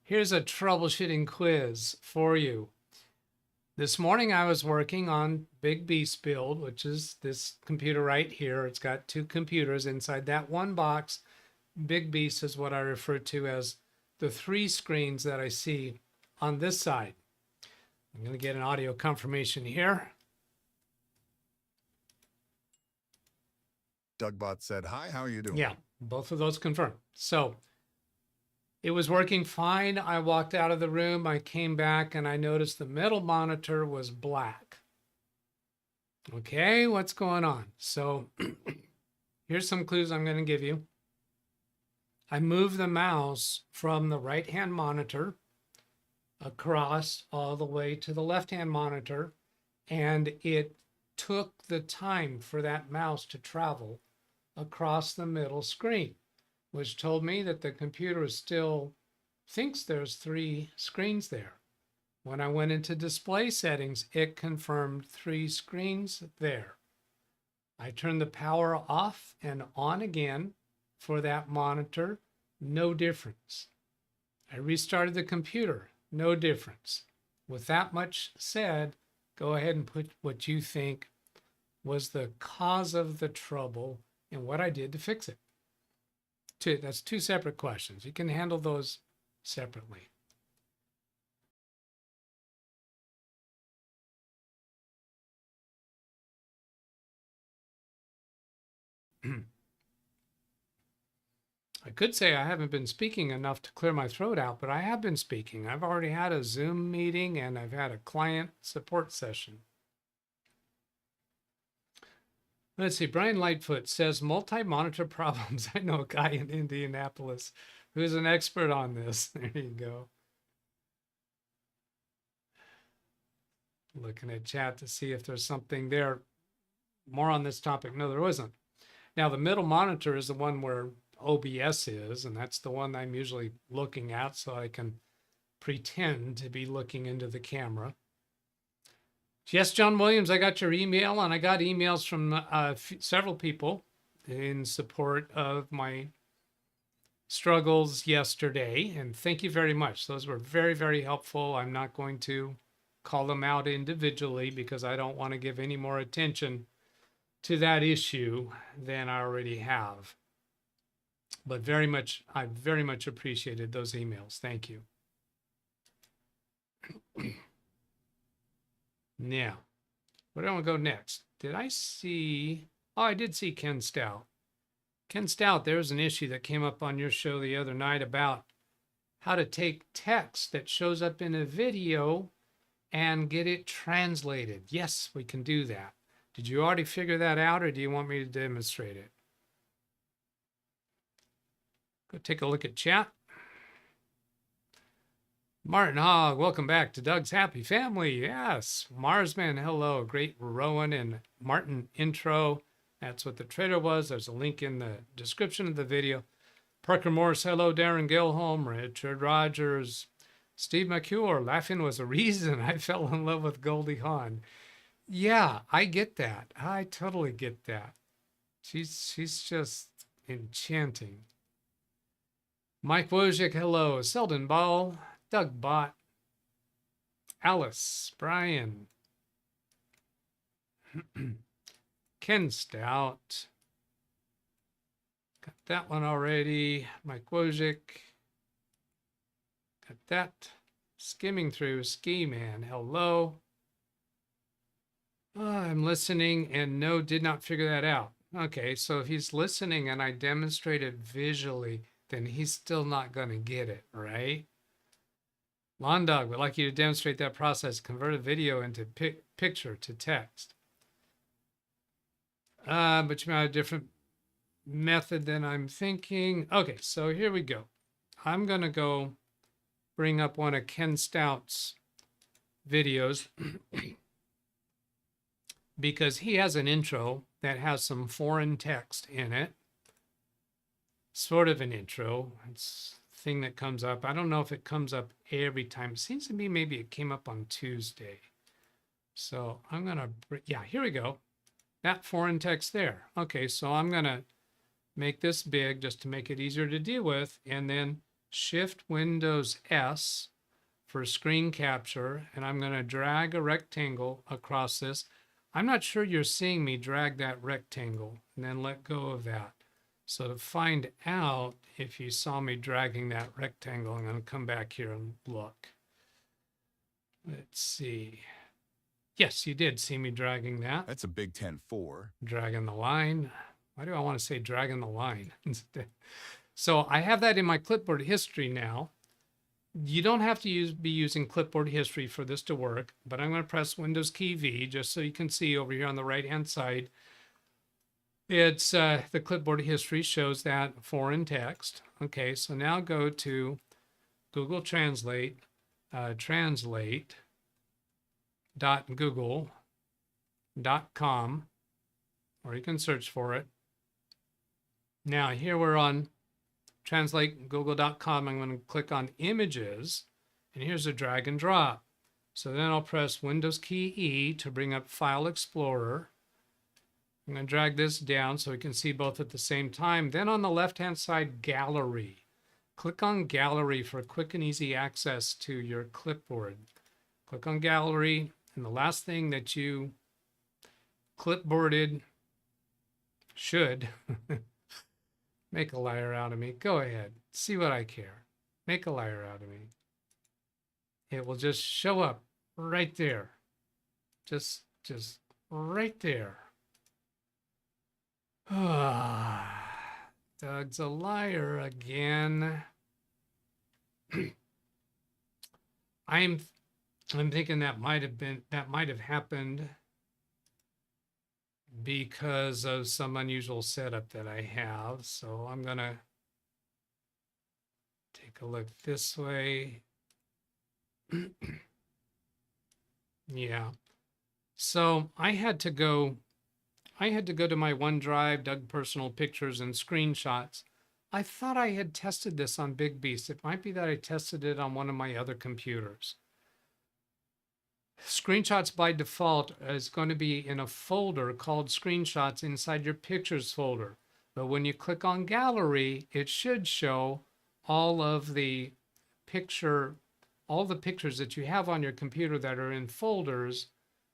Here's a troubleshooting quiz for you. This morning I was working on Big Beast build, which is this computer right here. It's got two computers inside that one box. Big Beast is what I refer to as the three screens that I see on this side. I'm going to get an audio confirmation here. DougBot said, hi, how are you doing? Yeah, both of those confirmed. So it was working fine. I walked out of the room. I came back and I noticed the middle monitor was black. Okay, what's going on? So here's some clues I'm going to give you. I moved the mouse from the right-hand monitor across all the way to the left-hand monitor, and it took the time for that mouse to travel across the middle screen, which told me that the computer still thinks there's three screens there. When I went into display settings, it confirmed three screens there. I turned the power off and on again for that monitor, no difference. I restarted the computer, no difference. With that much said, go ahead and put what you think was the cause of the trouble and what I did to fix it. That's two separate questions. You can handle those separately. I could say I haven't been speaking enough to clear my throat out, but I have been speaking. I've already had a Zoom meeting and I've had a client support session. Let's see, Brian Lightfoot says multi-monitor problems. I know a guy in Indianapolis who's an expert on this. There you go. Looking at chat to see if there's something there more on this topic. No, there wasn't. Now, the middle monitor is the one where OBS is, and that's the one I'm usually looking at so I can pretend to be looking into the camera. Yes, John Williams, I got your email, and I got emails from several people in support of my struggles yesterday, and thank you very much. Those were very, very helpful. I'm not going to call them out individually because I don't want to give any more attention to that issue than I already have. But I very much appreciated those emails. Thank you. Now, where do I want to go next? Did I see? Oh, I did see Ken Stout. Ken Stout, there's an issue that came up on your show the other night about how to take text that shows up in a video and get it translated. Yes, we can do that. Did you already figure that out, or do you want me to demonstrate it? Go take a look at chat. Martin Hogg, welcome back to Doug's Happy Family. Yes. Marsman, hello. Great Rowan and Martin intro. That's what the trailer was. There's a link in the description of the video. Parker Morse, hello. Darren Gilholm, Richard Rogers, Steve McCure. Laughing was a reason I fell in love with Goldie Hawn. Yeah, I get that. I totally get that. She's just enchanting. Mike Wojcik, hello. Selden Ball, Doug Bott, Alice, Brian, Ken Stout. Got that one already. Mike Wojcik. Got that. Skimming through. Ski Man, hello. I'm listening and no, did not figure that out. Okay, so if he's listening and I demonstrated visually, then he's still not going to get it, right? Lawn Dog would like you to demonstrate that process, convert a video into picture to text. But you might have a different method than I'm thinking. Okay, so here we go. I'm going to go bring up one of Ken Stout's videos because he has an intro that has some foreign text in it. Sort of an intro. It's a thing that comes up. I don't know if it comes up every time. It seems to me maybe it came up on Tuesday. So I'm going to, yeah, here we go. That foreign text there. Okay, so I'm going to make this big just to make it easier to deal with. And then Shift Windows S for screen capture, and I'm going to drag a rectangle across this. I'm not sure you're seeing me drag that rectangle and then let go of that. So to find out if you saw me dragging that rectangle, I'm going to come back here and look. Let's see. Yes, you did see me dragging that. That's a Big 10-4. Dragging the line. Why do I want to say dragging the line instead? So I have that in my clipboard history now. You don't have to be using clipboard history for this to work, but I'm going to press Windows key V just so you can see over here on the right hand side. It's the clipboard history shows that foreign text. Okay, so now go to Google Translate, translate.google.com, or you can search for it. Now here we're on Translate google.com. I'm going to click on images, and here's a drag and drop. So then I'll press Windows key E to bring up File Explorer. I'm going to drag this down so we can see both at the same time. Then on the left-hand side, Gallery. Click on Gallery for quick and easy access to your clipboard. Click on Gallery, and the last thing that you clipboarded should make a liar out of me. Go ahead. See what I care. Make a liar out of me. It will just show up right there. Just right there. Doug's a liar again. I'm thinking that might have happened because of some unusual setup that I have. So I'm going to take a look this way. Yeah. So I had to go to my OneDrive, Doug Personal Pictures and Screenshots. I thought I had tested this on Big Beast. It might be that I tested it on one of my other computers. Screenshots by default is going to be in a folder called Screenshots inside your Pictures folder. But when you click on Gallery, it should show all the pictures that you have on your computer that are in folders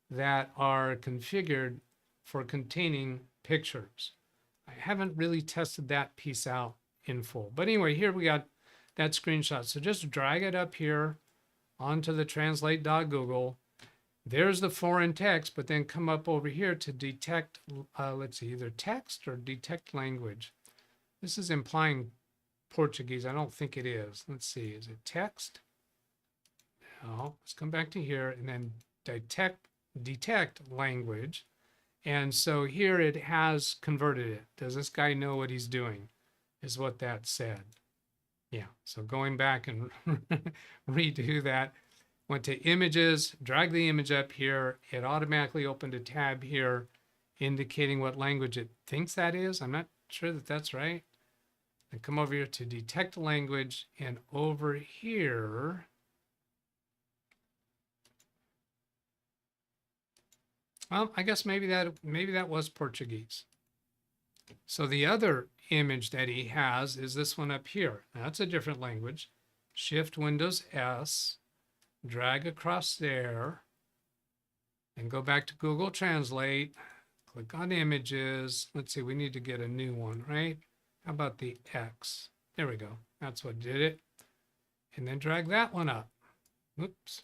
that are configured for containing pictures. I haven't really tested that piece out in full. But anyway, here we got that screenshot. So just drag it up here onto the translate.google. There's the foreign text, but then come up over here to detect, let's see, either text or detect language. This is implying Portuguese. I don't think it is. Let's see, is it text? No, let's come back to here and then detect language. And so here it has converted it. Does this guy know what he's doing? Is what that said. Yeah, so going back and redo that. Went to images, drag the image up here. It automatically opened a tab here indicating what language it thinks that is. I'm not sure that that's right. And come over here to detect language, and over here, well, I guess maybe that was Portuguese. So the other image that he has is this one up here. Now, that's a different language. Shift Windows S, drag across there, and go back to Google Translate. Click on images. Let's see, we need to get a new one, right? How about the X? There we go. That's what did it. And then drag that one up. Oops.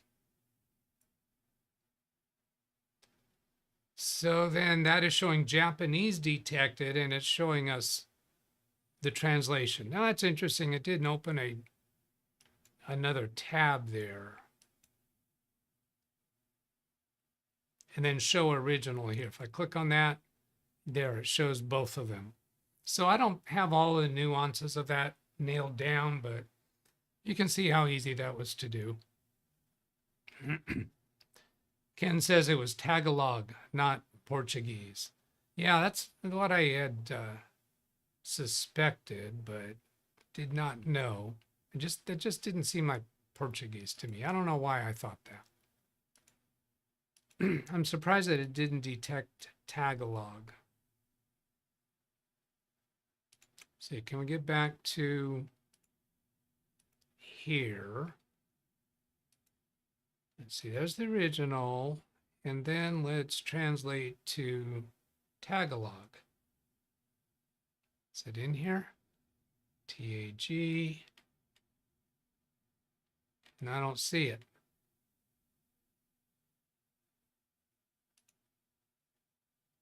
So then that is showing Japanese detected, and it's showing us the translation. Now that's interesting. It didn't open another tab there. And then show original here. If I click on that, there it shows both of them. So I don't have all the nuances of that nailed down, but you can see how easy that was to do. Ken says it was Tagalog, not Portuguese. Yeah, that's what I had suspected, but did not know. That just didn't seem like Portuguese to me. I don't know why I thought that. I'm surprised that it didn't detect Tagalog. See, can we get back to here. Let's see, there's the original. And then let's translate to Tagalog. Is it in here? TAG. And I don't see it.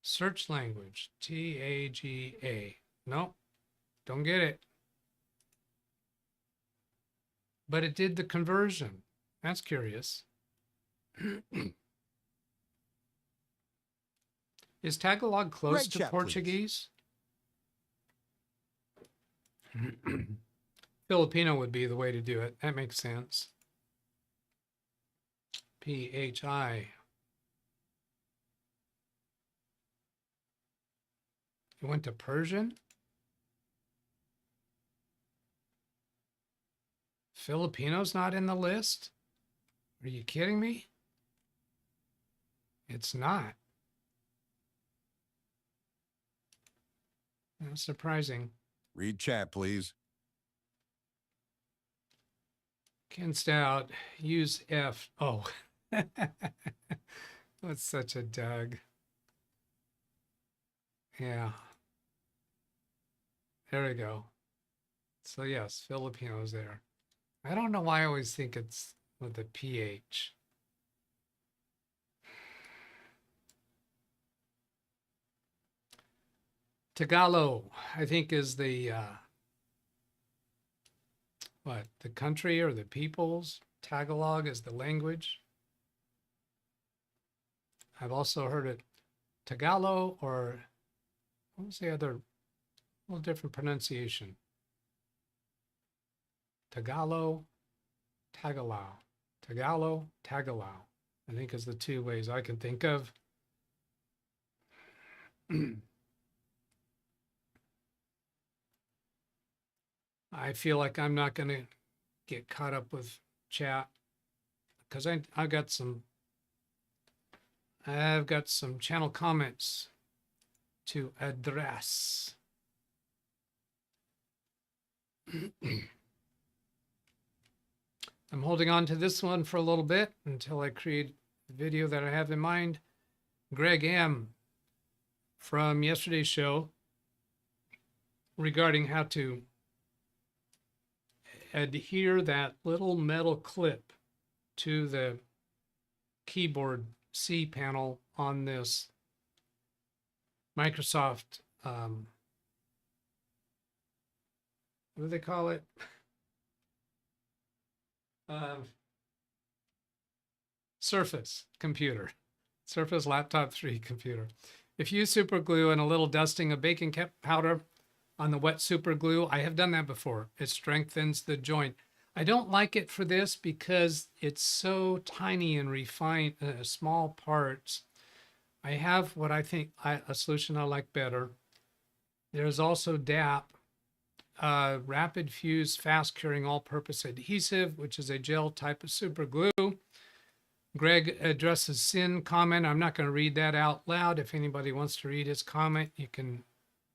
Search language, TAGA. Nope, don't get it. But it did the conversion. That's curious. Is Tagalog close Red to chat, Portuguese? Filipino would be the way to do it. That makes sense. PHI. You went to Persian? Filipino's not in the list? Are you kidding me? It's not. That's surprising. Read chat, please. Ken Stout, use F. Oh, that's such a Doug. Yeah. There we go. So yes, Filipinos there. I don't know why I always think it's with the PH. Tagalog, I think, is the the country or the peoples. Tagalog is the language. I've also heard it Tagalog, or what was the other, little different pronunciation? Tagalog, Tagalog, Tagalog, Tagalog, I think is the two ways I can think of. I feel like I'm not going to get caught up with chat because I've got some channel comments to address. I'm holding on to this one for a little bit until I create the video that I have in mind. Greg M. from yesterday's show regarding how to adhere that little metal clip to the keyboard C panel on this Microsoft, what do they call it? Surface computer, Surface Laptop 3 computer. If you use super glue and a little dusting of baking powder on the wet super glue, I have done that before. It strengthens the joint. I don't like it for this because it's so tiny and refined, small parts. I have what I think a solution I like better. There's also DAP, rapid fuse, fast curing, all-purpose adhesive, which is a gel type of super glue. Greg addresses sin comment. I'm not going to read that out loud. If anybody wants to read his comment, you can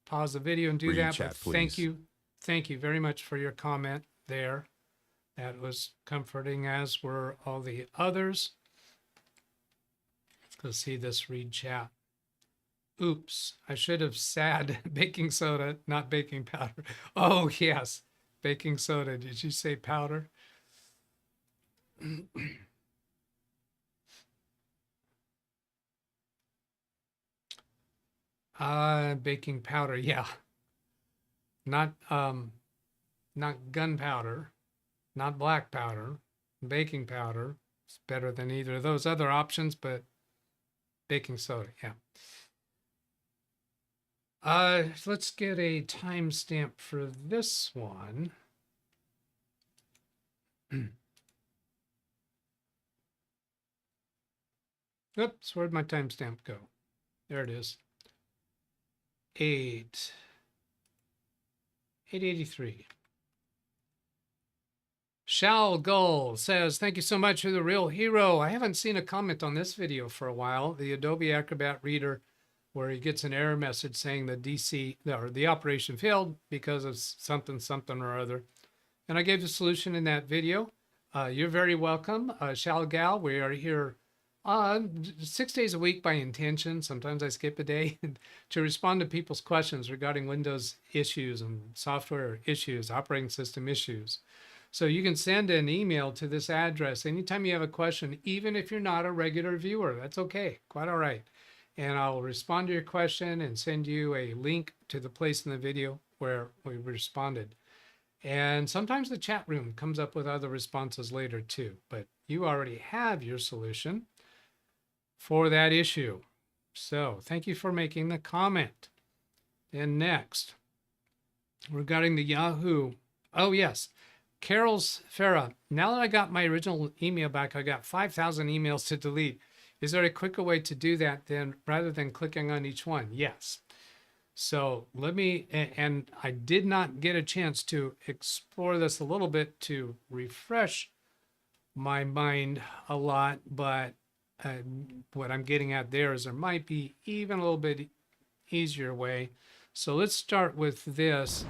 pause the video and do Read that. chat, But please. thank you very much for your comment there. That was comforting, as were all the others. Let's go see this read chat. Oops, I should have said baking soda, not baking powder. Oh, yes, baking soda. Did you say powder? Baking powder, yeah. Not gunpowder, not black powder. Baking powder is better than either of those other options, but baking soda, yeah. Let's get a timestamp for this one. Oops, where'd my timestamp go? There it is. 883. Shal Gull says, thank you so much for the real hero. I haven't seen a comment on this video for a while. The Adobe Acrobat Reader, where he gets an error message saying the DC or the operation failed because of something or other. And I gave the solution in that video. You're very welcome. Shal Gal, we are here 6 days a week by intention. Sometimes I skip a day to respond to people's questions regarding Windows issues and software issues, operating system issues. So you can send an email to this address anytime you have a question, even if you're not a regular viewer. That's okay, quite all right. And I'll respond to your question and send you a link to the place in the video where we responded. And sometimes the chat room comes up with other responses later too, but you already have your solution for that issue. So thank you for making the comment. And next, regarding the Yahoo. Oh yes, Carol's Farah. Now that I got my original email back, I got 5,000 emails to delete. Is there a quicker way to do that than rather than clicking on each one? Yes. So let me, and I did not get a chance to explore this a little bit to refresh my mind a lot, but what I'm getting at there is there might be even a little bit easier way. So let's start with this.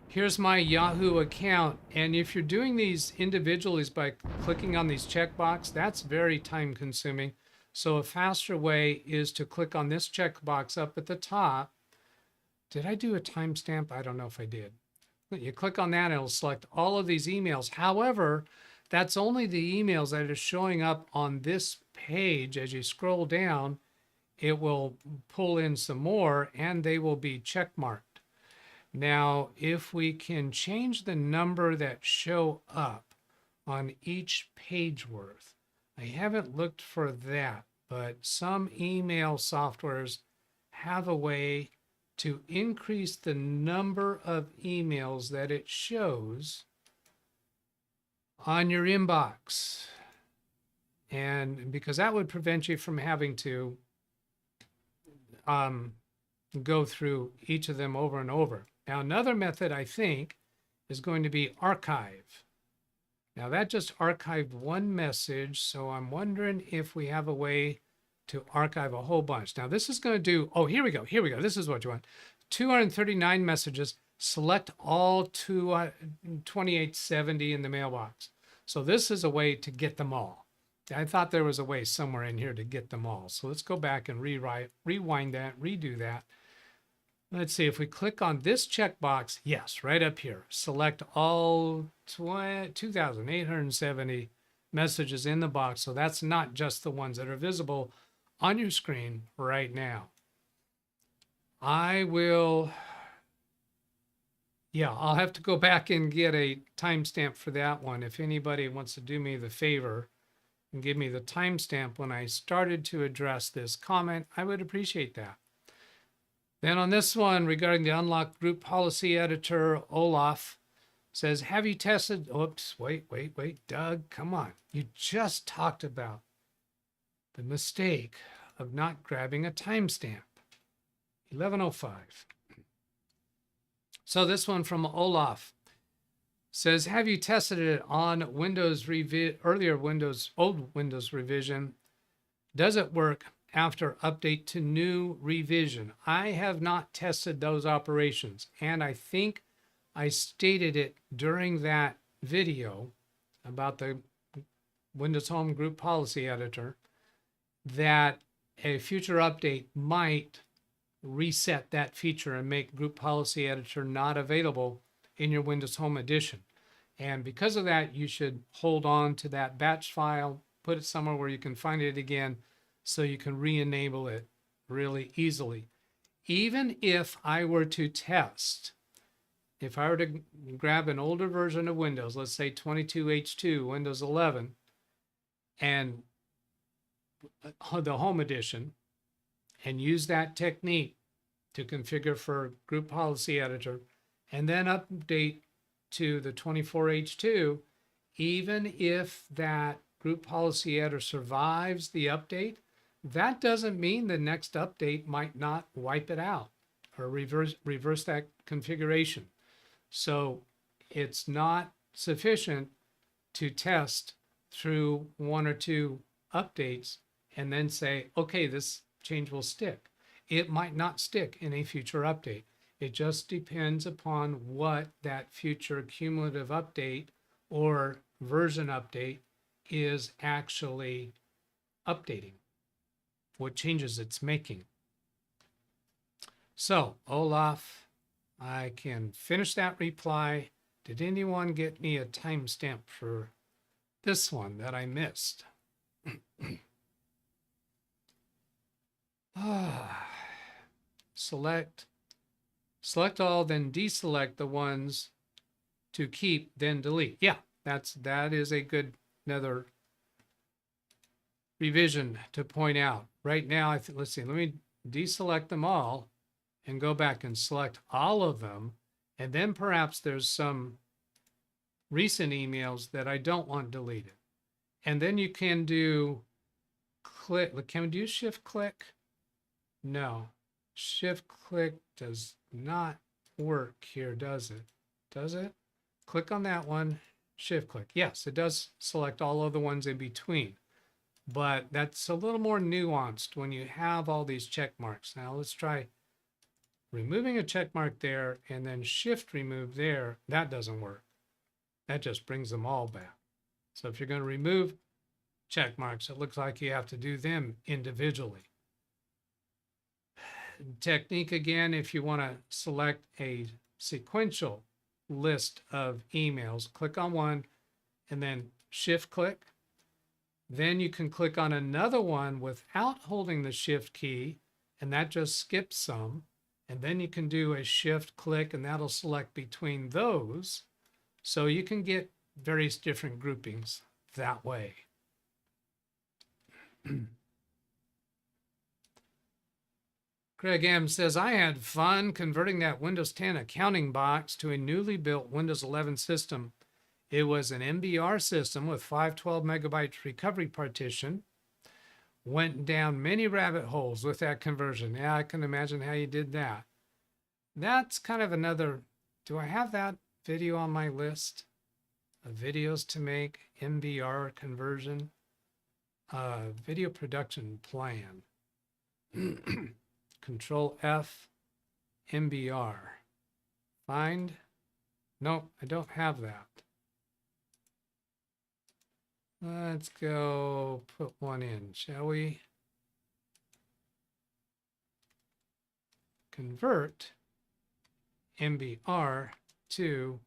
Here's my Yahoo account. And if you're doing these individually by clicking on these checkbox, that's very time consuming. So a faster way is to click on this checkbox up at the top. Did I do a timestamp? I don't know if I did. You click on that, it'll select all of these emails. However, that's only the emails that are showing up on this page. As you scroll down, it will pull in some more and they will be check marked. Now, if we can change the number that show up on each page worth, I haven't looked for that, but some email softwares have a way to increase the number of emails that it shows on your inbox. And because that would prevent you from having to go through each of them over and over. Now, another method I think is going to be archive. Now that just archived one message. So I'm wondering if we have a way to archive a whole bunch. Now this is going to do, oh, here we go. Here we go. This is what you want. 239 messages, select all 2870 in the mailbox. So this is a way to get them all. I thought there was a way somewhere in here to get them all. So let's go back and rewind that, redo that. Let's see if we click on this checkbox. Yes, right up here. Select all 2,870 messages in the box. So that's not just the ones that are visible on your screen right now. I'll have to go back and get a timestamp for that one. If anybody wants to do me the favor and give me the timestamp when I started to address this comment, I would appreciate that. Then on this one, regarding the unlocked group policy editor, Olaf says, have you tested, oops, wait, Doug, come on. You just talked about the mistake of not grabbing a timestamp. 11:05. So this one from Olaf says, have you tested it on old Windows revision? Does it work after update to new revision? I have not tested those operations, and I think I stated it during that video about the Windows Home Group Policy Editor that a future update might reset that feature and make Group Policy Editor not available in your Windows Home Edition. And because of that, you should hold on to that batch file, put it somewhere where you can find it again so you can re-enable it really easily. Even if I were to test, if I were to grab an older version of Windows, let's say 22H2, Windows 11, and the Home Edition, and use that technique to configure for Group Policy Editor, and then update to the 24H2, even if that Group Policy Editor survives the update, that doesn't mean the next update might not wipe it out or reverse that configuration. So it's not sufficient to test through one or two updates and then say, okay, this change will stick. It might not stick in a future update. It just depends upon what that future cumulative update or version update is actually updating, what changes it's making. So, Olaf, I can finish that reply. Did anyone get me a timestamp for this one that I missed? Select all, then deselect the ones to keep, then delete. Yeah, that is a good another revision to point out. Right now, let's see, let me deselect them all and go back and select all of them. And then perhaps there's some recent emails that I don't want deleted. And then you can do click. Can we do shift click? No. Shift click does not work here, does it? Does it? Click on that one, shift click. Yes, it does select all of the ones in between, but that's a little more nuanced when you have all these check marks. Now let's try removing a check mark there and then shift remove there. That doesn't work. That just brings them all back. So if you're going to remove check marks, it looks like you have to do them individually. Technique again, if you want to select a sequential list of emails, click on one and then shift click. Then you can click on another one without holding the shift key, and that just skips some. And then you can do a shift click and that'll select between those. So you can get various different groupings that way. Craig M says, I had fun converting that Windows 10 accounting box to a newly built Windows 11 system. It was an MBR system with 512 megabytes recovery partition. Went down many rabbit holes with that conversion. Yeah, I can imagine how you did that. That's kind of another, do I have that video on my list of videos to make? MBR conversion, video production plan. Control F, MBR. Find. Nope, I don't have that. Let's go put one in, shall we? Convert MBR to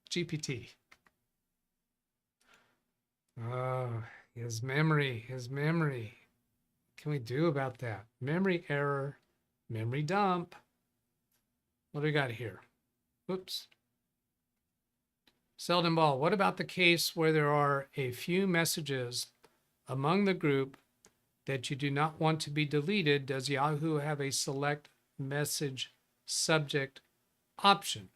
GPT. Oh, his memory. What can we do about that? Memory error, memory dump. What do we got here? Oops. Seldom Ball, what about the case where there are a few messages among the group that you do not want to be deleted? Does Yahoo have a select message subject option?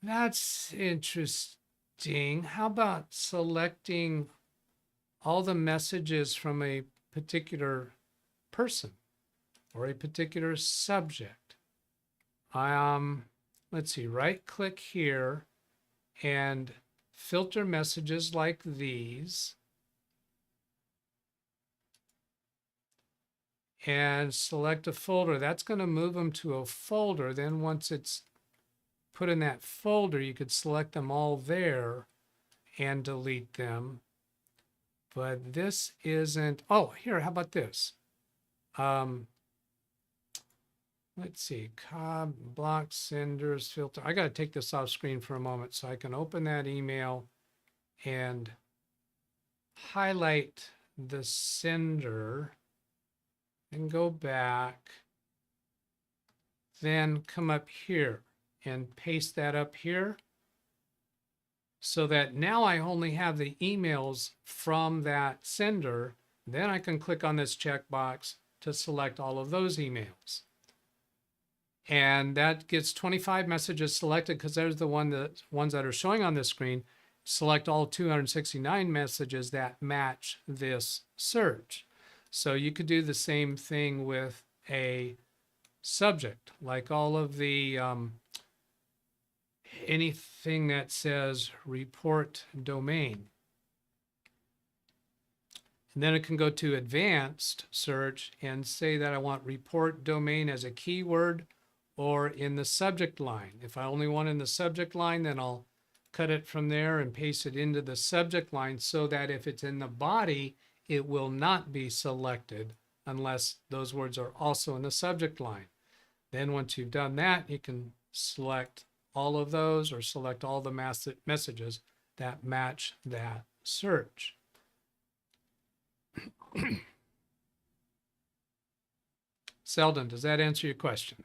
That's interesting. How about selecting all the messages from a particular person or a particular subject? Let's see, right click here and filter messages like these and select a folder. That's going to move them to a folder. Then once it's put in that folder, you could select them all there and delete them. But this isn't, oh, here, how about this? Let's see, Cobb, block, senders, filter. I got to take this off screen for a moment so I can open that email and highlight the sender and go back. Then come up here and paste that up here so that now I only have the emails from that sender. Then I can click on this checkbox to select all of those emails. And that gets 25 messages selected because there's the ones that are showing on this screen. Select all 269 messages that match this search. So you could do the same thing with a subject, like all of the anything that says report domain. And then it can go to advanced search and say that I want report domain as a keyword or in the subject line. If I only want in the subject line, then I'll cut it from there and paste it into the subject line so that if it's in the body, it will not be selected unless those words are also in the subject line. Then once you've done that, you can select all of those or select all the messages that match that search. Selden, does that answer your question?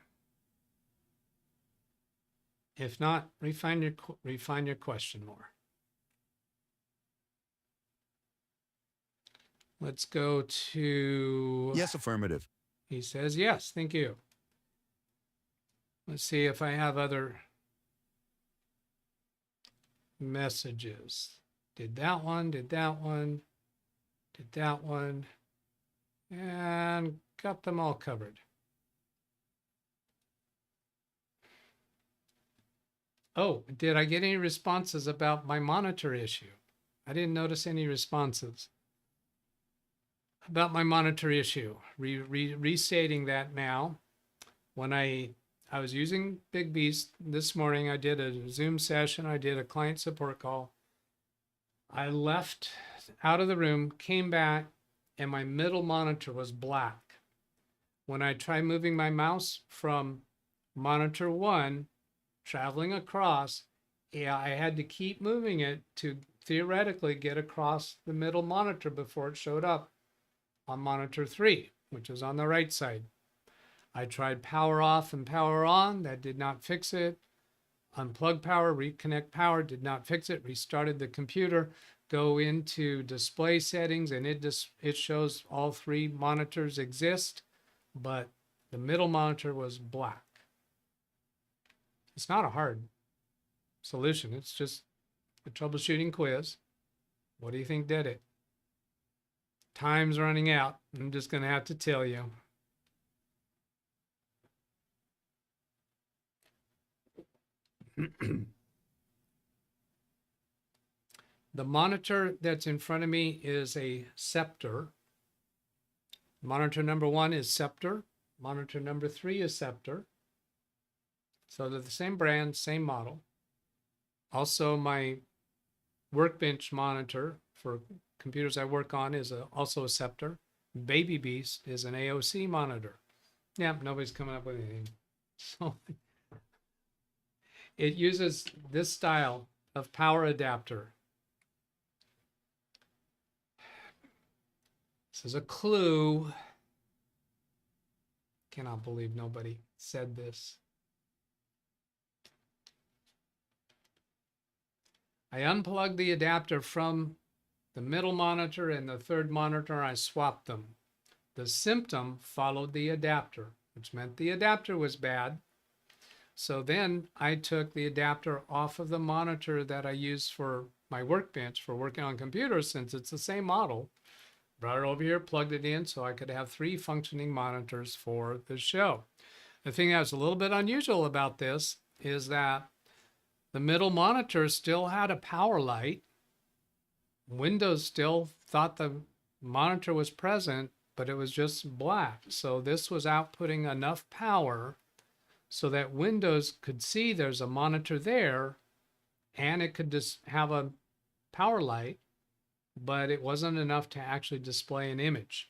If not, refine your question more. Let's go to... Yes, affirmative. He says yes, thank you. Let's see if I have other messages. Did that one, did that one, did that one, and got them all covered. Oh, did I get any responses about my monitor issue? I didn't notice any responses about my monitor issue. Restating that now. When I was using Big Beast this morning, I did a Zoom session, I did a client support call. I left out of the room, came back, and my middle monitor was black. When I tried moving my mouse from monitor 1, traveling across, I had to keep moving it to theoretically get across the middle monitor before it showed up on monitor 3, which is on the right side. I tried power off and power on, that did not fix it. Unplug power, reconnect power, did not fix it. Restarted the computer, go into display settings, and it shows all 3 monitors exist, but the middle monitor was black. It's not a hard solution. It's just a troubleshooting quiz. What do you think did it? Time's running out. I'm just going to have to tell you. The monitor that's in front of me is a Scepter. Monitor number 1 is Scepter. Monitor number 3 is Scepter. So they're the same brand, same model. Also, my Workbench monitor for computers I work on is also a Scepter. Baby Beast is an AOC monitor. Yeah, nobody's coming up with anything. So it uses this style of power adapter. This is a clue. Cannot believe nobody said this. I unplugged the adapter from the middle monitor and the third monitor. I swapped them. The symptom followed the adapter, which meant the adapter was bad. So then I took the adapter off of the monitor that I use for my Workbench for working on computers, since it's the same model. Brought it over here, plugged it in so I could have 3 functioning monitors for the show. The thing that was a little bit unusual about this is that the middle monitor still had a power light. Windows still thought the monitor was present, but it was just black. So this was outputting enough power so that Windows could see there's a monitor there, and it could just have a power light, but it wasn't enough to actually display an image.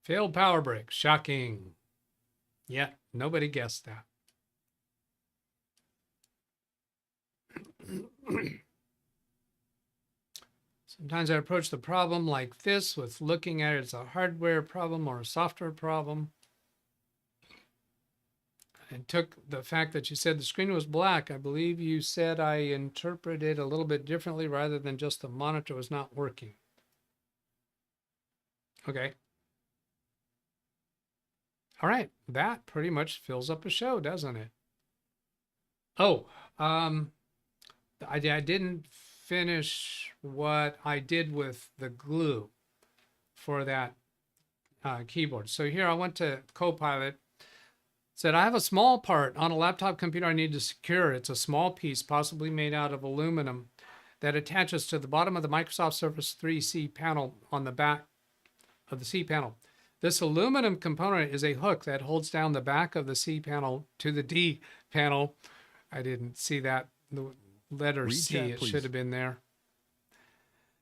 Failed power brick, shocking. Yeah, nobody guessed that. Sometimes I approach the problem like this, with looking at it as a hardware problem or a software problem. I took the fact that you said the screen was black. I believe you said I interpreted it a little bit differently rather than just the monitor was not working. Okay. All right, that pretty much fills up a show, doesn't it? Oh, I didn't finish what I did with the glue for that keyboard. So here I went to Copilot, said I have a small part on a laptop computer I need to secure. It's a small piece, possibly made out of aluminum. that attaches to the bottom of the Microsoft Surface 3 C panel on the back of the C panel. This aluminum component is a hook that holds down the back of the C panel to the D panel. I didn't see that, the letter C, it should have been there.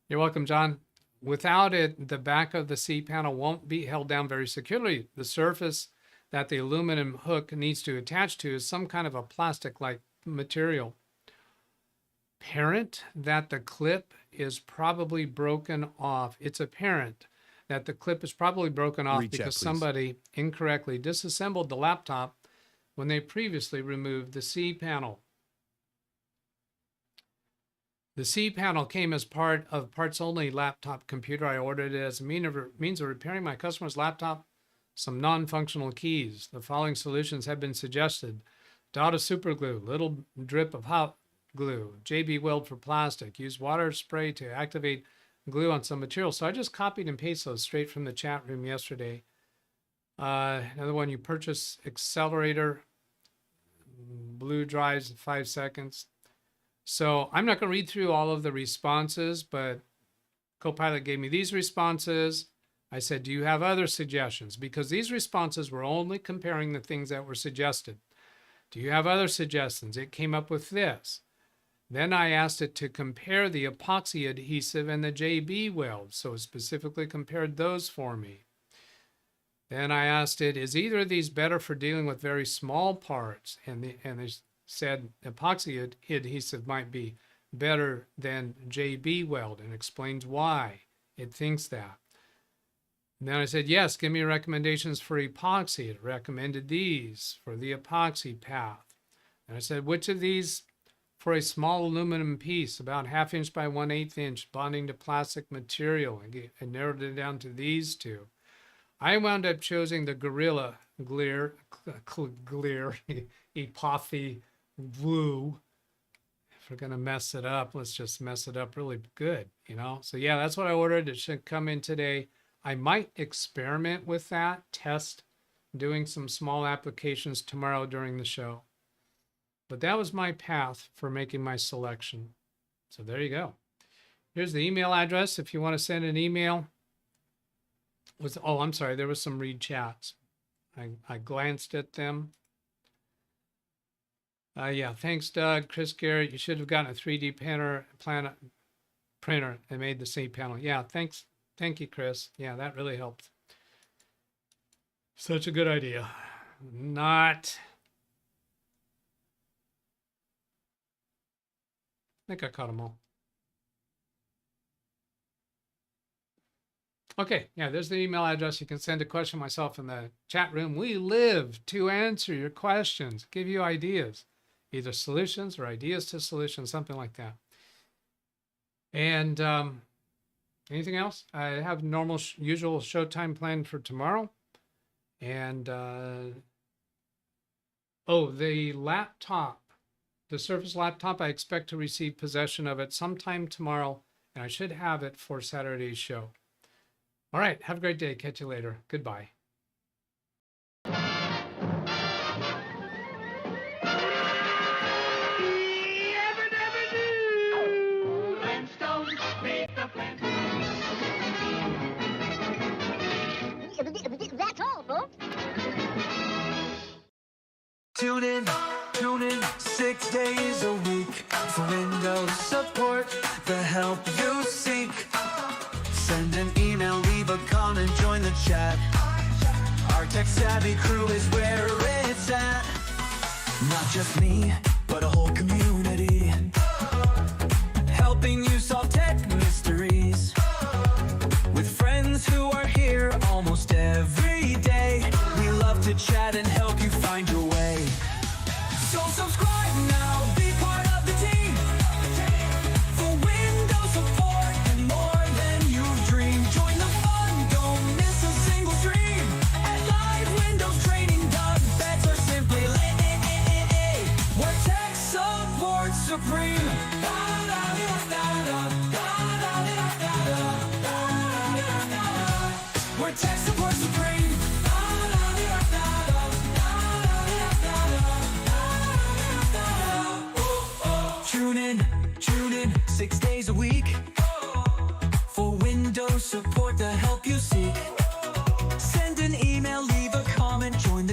You're welcome, John. Without it, the back of the C panel won't be held down very securely. The surface that the aluminum hook needs to attach to is some kind of a plastic-like material. Apparent that the clip is probably broken off. It's apparent that the clip is probably broken off because somebody incorrectly disassembled the laptop when they previously removed the C panel. The C panel came as part of parts-only laptop computer. I ordered it as a means of repairing my customer's laptop. Some non-functional keys. The following solutions have been suggested. Dot of super glue, little drip of hot glue, JB Weld for plastic. Use water spray to activate glue on some material. So I just copied and pasted those straight from the chat room yesterday. Another one, you purchase accelerator, blue drives in 5 seconds. So I'm not going to read through all of the responses, but Copilot gave me these responses. I said, do you have other suggestions? Because these responses were only comparing the things that were suggested. Do you have other suggestions? It came up with this. Then I asked it to compare the epoxy adhesive and the JB Weld. So it specifically compared those for me. Then I asked it, is either of these better for dealing with very small parts? And they said epoxy adhesive might be better than JB Weld, and explains why it thinks that. And then I said, yes, give me recommendations for epoxy. It recommended these for the epoxy path. And I said, which of these for a small aluminum piece, about 1/2 inch by 1/8 inch, bonding to plastic material, and narrowed it down to these two. I wound up choosing the Gorilla Glare Epothy Blue. If we're going to mess it up, let's just mess it up really good, you know? So yeah, that's what I ordered. It should come in today. I might experiment with that, test doing some small applications tomorrow during the show. But that was my path for making my selection. So there you go. Here's the email address if you want to send an email. Oh, I'm sorry, there was some read chats. I glanced at them. Yeah, thanks, Doug. Chris Garrett, you should have gotten a 3D printer and made the C panel. Yeah, thanks. Thank you, Chris. Yeah, that really helped. Such a good idea. Not. I think I caught them all. Okay, yeah, there's the email address. You can send a question myself in the chat room. We live to answer your questions, give you ideas, either solutions or ideas to solutions, something like that. And anything else? I have normal, usual showtime planned for tomorrow. And, oh, the laptop, the Surface laptop, I expect to receive possession of it sometime tomorrow, and I should have it for Saturday's show. All right, have a great day. Catch you later. Goodbye. That's all, folks. Tune in 6 days a week for Windows support, the help you seek. Send an email, leave a comment, join the chat. Our tech-savvy crew is where it's at. Not just me, but a whole community, helping you solve tech mysteries. With friends who are here almost every day, we love to chat and help you find your way. So subscribe now, be part of the team, for Windows support and more than you dream. Join the fun, don't miss a single stream. At LiveWindowsTraining-DougBetts or simply where tech support supreme. Where tech support supreme.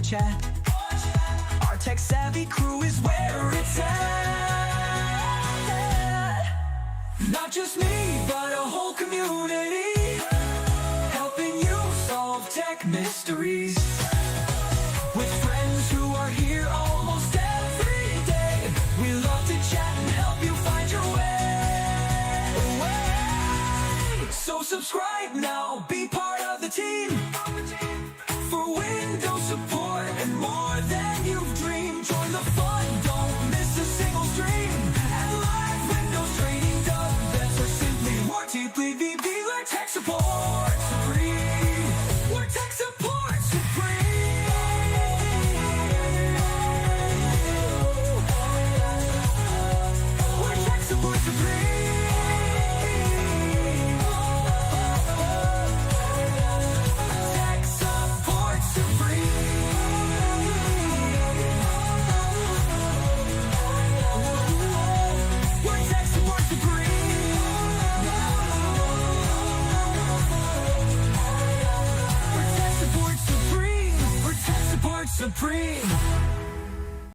chat. Our tech-savvy crew is where it's at. Not just me, but a whole community, helping you solve tech mysteries. With friends who are here almost every day, we love to chat and help you find your way. So subscribe now, be part of the team, for Windows support and more than you've dreamed. Join the fun, don't miss a single stream. And LiveWindowsTraining-DougBetts, or simply more deeply VB, we're tech support supreme. We're tech support supreme. We're tech support supreme. Tech support supreme. We're tech support supreme. We're tech support supreme. We're tech support supreme.